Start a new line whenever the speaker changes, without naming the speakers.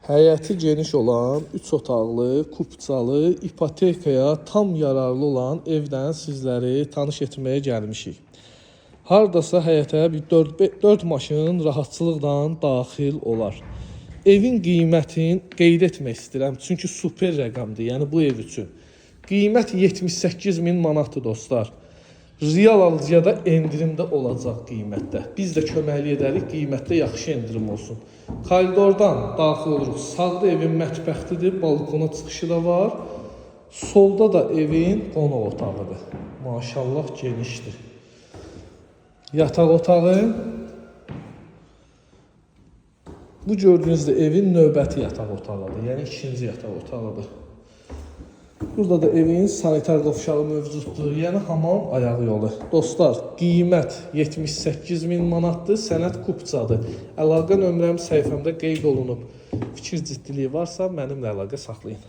Həyəti geniş olan 3 otaqlı, kupçalı, ipotekaya tam yararlı olan evdən sizləri tanış etməyə gəlmişik. Hardasa həyətə bir 4 maşın rahatçılıqla daxil olar. Evin qiymətini qeyd etmək istəyirəm, çünki super rəqəmdir, yəni bu ev üçün. Qiymət 78.000 manatdır dostlar. Real alıcıya da endirimdə olacaq qiymətdə. Biz də köməklik edərik, qiymətdə yaxşı endirim olsun. Koridordan daxil oluruq. Sağda evin mətbəxtidir, balkona çıxışı da var. Solda da evin qonaq otağıdır. Maşallah genişdir. Yataq otağı. Bu gördüyünüz də evin növbəti yataq otağıdır. Yəni ikinci yataq otağıdır. Burada da evin sanitar qovşağı mövcuddur. Yəni hamam ayağı yolu. Dostlar, qiymət 78.000 manatdır. Sənəd kupçadır. Əlaqə nömrəm səhifəmdə qeyd olunub. Fikir ciddiliyi varsa mənimlə əlaqə saxlayın.